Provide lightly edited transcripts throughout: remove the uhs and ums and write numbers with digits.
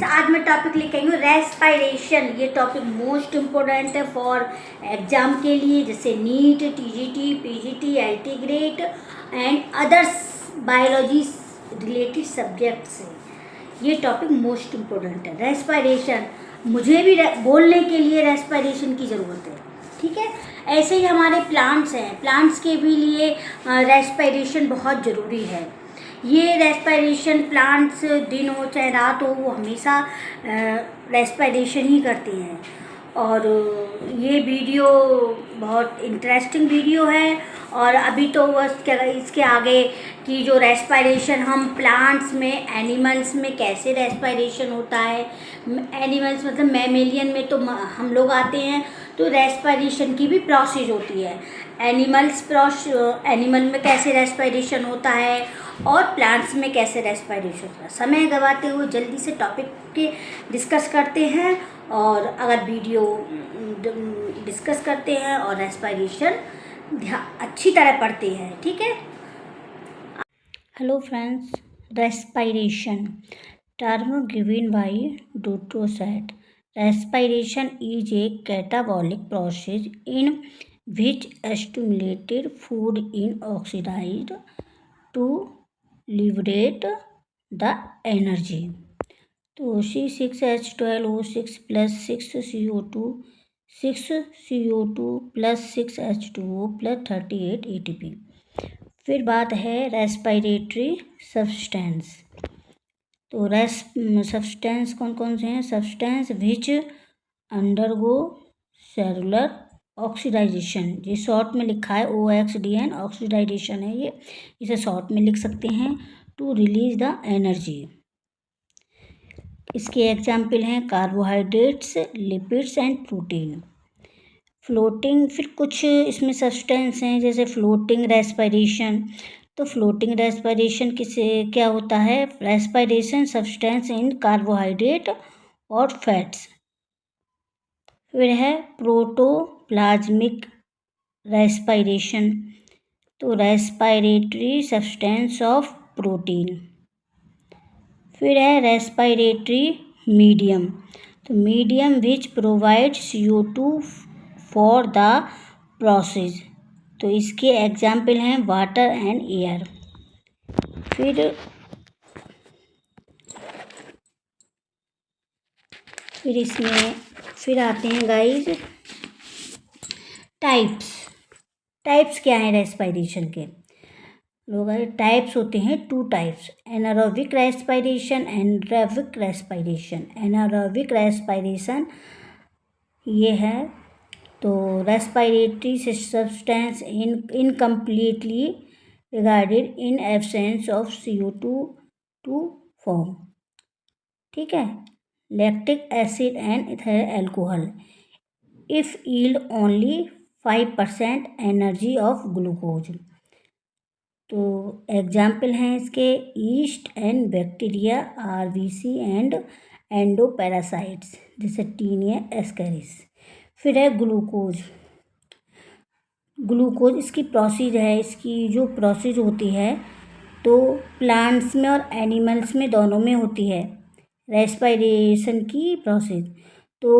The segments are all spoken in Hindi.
आज मैं टॉपिक लेके आई हूँ रेस्पायरेशन। ये टॉपिक मोस्ट इम्पोर्टेंट है फॉर एग्जाम के लिए, जैसे NEET, TGT, PGT, LT grade and others biology related subjects है। ये टॉपिक मोस्ट इम्पोर्टेंट है। रेस्पायरेशन, मुझे भी बोलने के लिए रेस्पायरेशन की ज़रूरत है, ठीक है। ऐसे ही हमारे प्लांट्स हैं, प्लांट्स के भी लिए रेस्पायरेशन बहुत ज़रूरी है। ये रेस्पायरेशन प्लांट्स दिन हो चाहे रात हो, वो हमेशा रेस्पायरेशन ही करते हैं। और ये वीडियो बहुत इंटरेस्टिंग वीडियो है। और अभी तो बस क्या इसके आगे की जो रेस्पायरेशन हम प्लांट्स में, एनिमल्स में कैसे रेस्पायरेशन होता है, एनिमल्स मतलब मैमेलियन में तो हम लोग आते हैं, तो रेस्पायरेशन की भी प्रोसेस होती है। एनिमल में कैसे रेस्पायरेशन होता है और प्लांट्स में कैसे रेस्पायरेशन होता है। समय गवाते हुए जल्दी से टॉपिक के डिस्कस करते हैं, और अगर वीडियो डिस्कस करते हैं और रेस्पायरेशन अच्छी तरह पढ़ते हैं, ठीक है। Hello friends, respiration term given by Dutrochet. Respiration is a catabolic process in which stimulated food is oxidized to liberate the energy. तो C6H12O6 plus 6CO2 plus 6H2O plus 38 ATP। फिर बात है रेस्पायरेटरी सब्सटेंस। तो सब्सटेंस कौन कौन से हैं? Substance which undergo cellular oxidisation, ये शॉर्ट में लिखा है OXDN, ऑक्सीडाइजेशन है ये, इसे शॉर्ट में लिख सकते हैं। To release the energy. इसके एग्जाम्पल हैं carbohydrates, lipids and protein. Floating, फिर कुछ इसमें सब्सटेंस हैं जैसे फ्लोटिंग रेस्पायरेशन। तो फ्लोटिंग रेस्पायरेशन किसे क्या होता है? रेस्पायरेशन सब्सटेंस इन कार्बोहाइड्रेट और फैट्स। फिर है प्रोटोप्लाज्मिक रेस्पायरेशन, तो रेस्पायरेटरी सब्सटेंस ऑफ प्रोटीन। फिर है रेस्पायरेटरी मीडियम, तो medium which provide CO2 for the process. तो इसके एग्जाम्पल हैं वाटर एंड एयर। फिर आते हैं गाइस टाइप्स क्या हैं रेस्पायरेशन के? लोग टाइप्स होते हैं, 2 types, anaerobic respiration, anaerobic respiration. Anaerobic respiration ये है, तो respiratory substance incompletely regarded in absence of CO2 to form, ठीक है। Lactic acid and ethyl alcohol if yield only 5% energy of glucose. तो एग्जाम्पल हैं इसके yeast and bacteria, RBC and endoparasites जैसे टीनिया एस्केरिस। फिर है ग्लूकोज इसकी प्रोसेस है, इसकी जो प्रोसेस होती है तो प्लांट्स में और एनिमल्स में दोनों में होती है रेस्पायरेशन की प्रोसेस। तो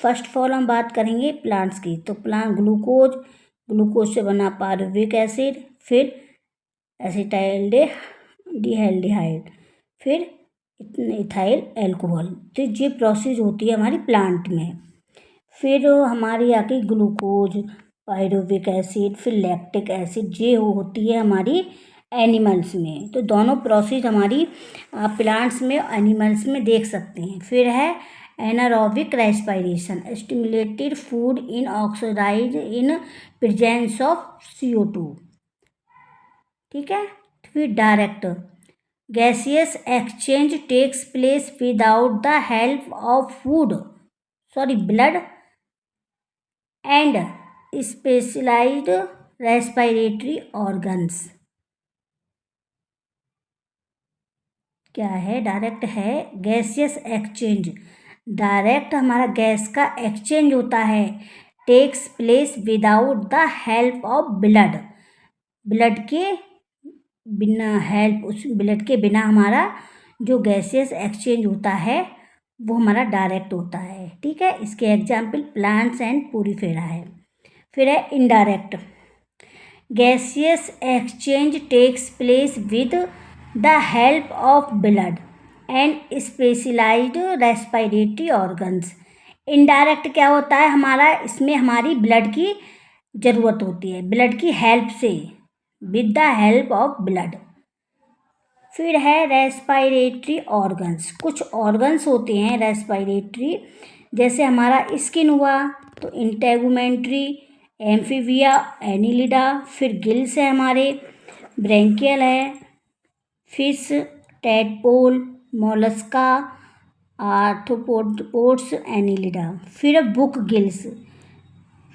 फर्स्ट ऑफ ऑल हम बात करेंगे प्लांट्स की। तो प्लांट ग्लूकोज से बना पारुविक एसिड, फिर एसिटाइलडिहाइड, फिर इथाइल अल्कोहल। तो ये प्रोसेस होती है हमारी प्लांट में। फिर हमारी आके ग्लूकोज, पायरुविक एसिड, फिर लैक्टिक एसिड, ये होती है हमारी एनिमल्स में। तो दोनों प्रोसेस हमारी प्लांट्स में, एनिमल्स में देख सकते हैं। फिर है anaerobic respiration, stimulated food in oxidize in presence of CO2, ठीक है। फिर direct gaseous exchange takes place without the help of blood and specialised respiratory organs. क्या है? डायरेक्ट है गैसियस एक्सचेंज, डायरेक्ट हमारा गैस का एक्सचेंज होता है, takes place without the help of blood के बिना हमारा जो गैसेस एक्सचेंज होता है वो हमारा डायरेक्ट होता है, ठीक है। इसके एग्जाम्पल प्लांट्स एंड पोरीफेरा है। फिर है indirect, gaseous exchange takes place with the help of blood and specialised respiratory organs. Indirect क्या होता है हमारा, इसमें हमारी ब्लड की ज़रूरत होती है, ब्लड की हेल्प से, with the help of blood. फिर है रेस्पिरेटरी ऑर्गन्स, कुछ ऑर्गन्स होते हैं रेस्पिरेटरी, जैसे हमारा स्किन हुआ तो इंटेगुमेंट्री, एम्फीबिया, एनिलिडा। फिर गिल्स है हमारे, ब्रैंकियल है, fish, tadpole, Mollusca, arthropods, Annelida. फिर बुक गिल्स।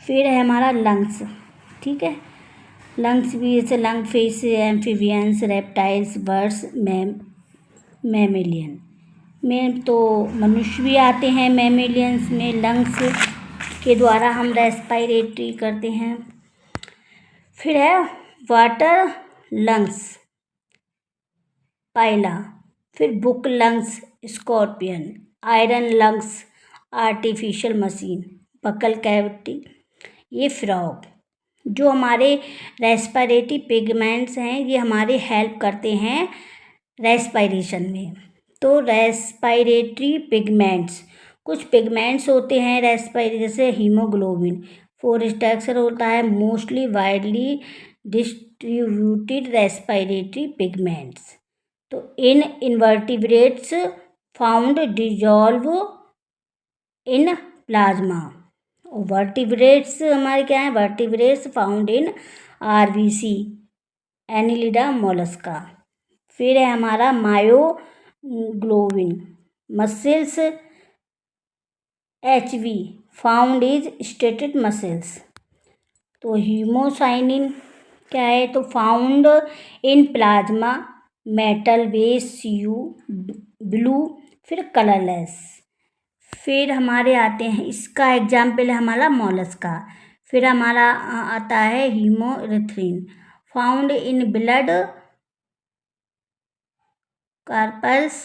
फिर है हमारा लंग्स, ठीक है। लंग्स भी जैसे lung fish, amphibians, reptiles, birds, mammalian में तो मनुष्य भी आते हैं। मैमेलियंस में लंग्स के द्वारा हम रेस्पिरेटरी करते हैं। फिर है वाटर लंग्स, पाइला। फिर book lungs, scorpion. Iron lungs, artificial machine. Buccal cavity, ये फ्रॉग। जो हमारे रेस्पिरेटरी पिगमेंट्स हैं ये हमारे हेल्प करते हैं रेस्पिरेशन में। तो रेस्पिरेटरी पिगमेंट्स, कुछ पिगमेंट्स होते हैं रेस्पिरेटरी, जैसे हीमोग्लोबिन, फोरेस्टेक्सर होता है, mostly widely distributed respiratory pigments. तो in invertebrates found dissolve in plasma. और वर्टिब्रेट्स हमारे क्या हैं, vertebrates found in RBC, Annelida, Mollusca. फिर है हमारा मायोग्लोबिन, मसल्स, एचवी फाउंड इज स्टेटेड मसल्स। तो हीमोसाइनिन क्या है, तो found in plasma, metal base, CU, blue. फिर कलरलेस। फिर हमारे आते हैं, इसका एग्जाम्पल है हमारा मोलस्का। फिर हमारा आता है हीमोरिथ्रिन, फाउंड इन ब्लड कार्पल्स।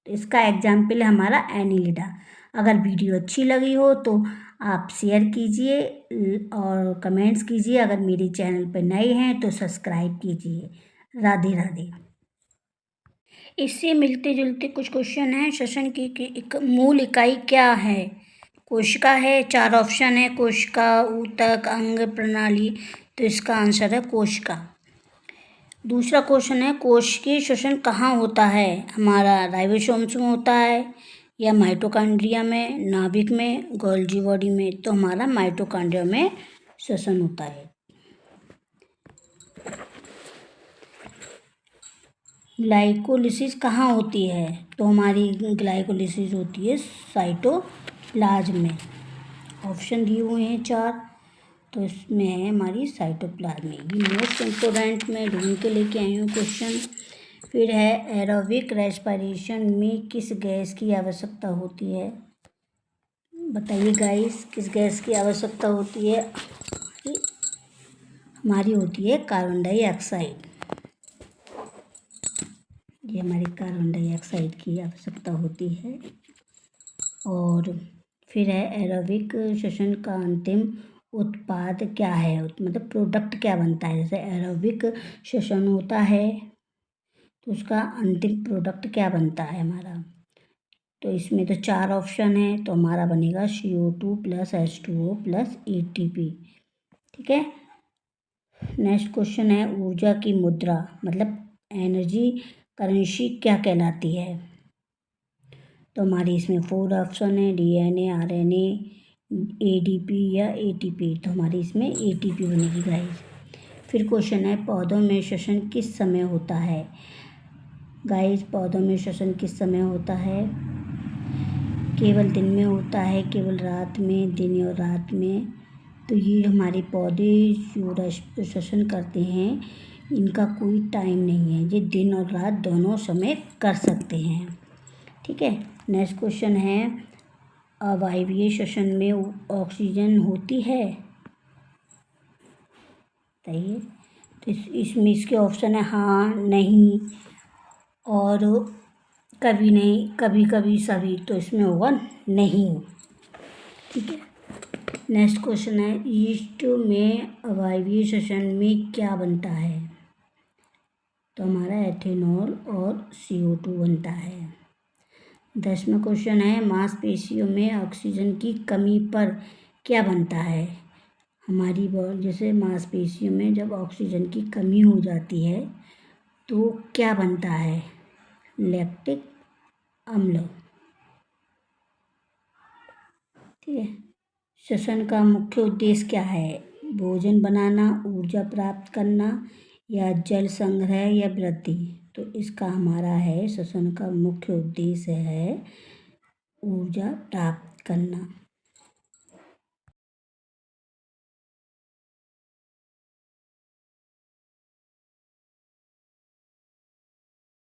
इसका एग्जाम्पल है हमारा एनिलिडा। अगर वीडियो अच्छी लगी हो तो आप शेयर कीजिए और कमेंट्स कीजिए। अगर मेरे चैनल पर नए हैं तो सब्सक्राइब कीजिए। राधे राधे। इससे मिलते जुलते कुछ क्वेश्चन हैं। श्वसन की एक मूल इकाई क्या है? कोशिका है। 4 ऑप्शन है, कोशिका, ऊतक, अंग, प्रणाली। तो इसका आंसर है कोशिका। दूसरा क्वेश्चन है, कोशिकीय श्वसन कहाँ होता है? हमारा राइबोसोम्स में होता है या माइटोकॉन्ड्रिया में, नाभिक में, गोल्गी बॉडी में? तो हमारा माइटोकॉन्ड्रिया में श्वसन होता है। ग्लाइकोलिसिस कहाँ होती है? तो हमारी ग्लाइकोलिसिस होती है साइटोप्लाज्म में। ऑप्शन दिए हुए हैं 4, तो इसमें है हमारी साइटोप्लाज्म में। ये मोस्ट इम्पोर्टेंट मैं ढूंढ के लेके आई हूँ क्वेश्चन। फिर है एरोबिक रेस्पिरेशन में किस गैस की आवश्यकता होती है? बताइए गाइस, किस गैस की आवश्यकता होती है? हमारी होती है कार्बन डाइऑक्साइड। ये हमारी कार्बन डाइऑक्साइड की आवश्यकता होती है। और फिर है एरोबिक श्वसन का अंतिम उत्पाद क्या है, मतलब प्रोडक्ट क्या बनता है? जैसे एरोबिक श्वसन होता है तो उसका अंतिम प्रोडक्ट क्या बनता है हमारा? तो इसमें तो 4 ऑप्शन है, तो हमारा बनेगा CO2 + H2O + ATP, ठीक है। नेक्स्ट क्वेश्चन है, ऊर्जा की मुद्रा मतलब एनर्जी करेंसी क्या कहलाती है? तो हमारी इसमें 4 ऑप्शन है, DNA, RNA, ADP या ATP। तो हमारी इसमें ATP बनेगी गाइस। फिर क्वेश्चन है, पौधों में श्वसन किस समय होता है? गाइस, पौधों में श्वसन किस समय होता है? केवल दिन में होता है, केवल रात में, दिन और रात में? तो ये हमारे पौधे जो श्वसन करते हैं इनका कोई टाइम नहीं है, ये दिन और रात दोनों समय कर सकते हैं, ठीक है। नेक्स्ट क्वेश्चन है, अवायवीय श्वसन में ऑक्सीजन होती है? बताइए। तो इसमें इसके ऑप्शन है हाँ, नहीं और कभी नहीं, कभी कभी सभी, तो इसमें होगा नहीं। ठीक है। नेक्स्ट क्वेश्चन है, ईस्ट में अवायवीय श्वसन में क्या बनता है? तो हमारा एथेनॉल और CO2 बनता है। 10वां क्वेश्चन है, मांसपेशियों में ऑक्सीजन की कमी पर क्या बनता है? हमारी जैसे मांसपेशियों में जब ऑक्सीजन की कमी हो जाती है तो क्या बनता है? लैक्टिक अम्ल। ठीक है। श्वसन का मुख्य उद्देश्य क्या है? भोजन बनाना, ऊर्जा प्राप्त करना, या जल संग्रह या वृद्धि? तो इसका हमारा है, श्वसन का मुख्य उद्देश्य है ऊर्जा प्राप्त करना।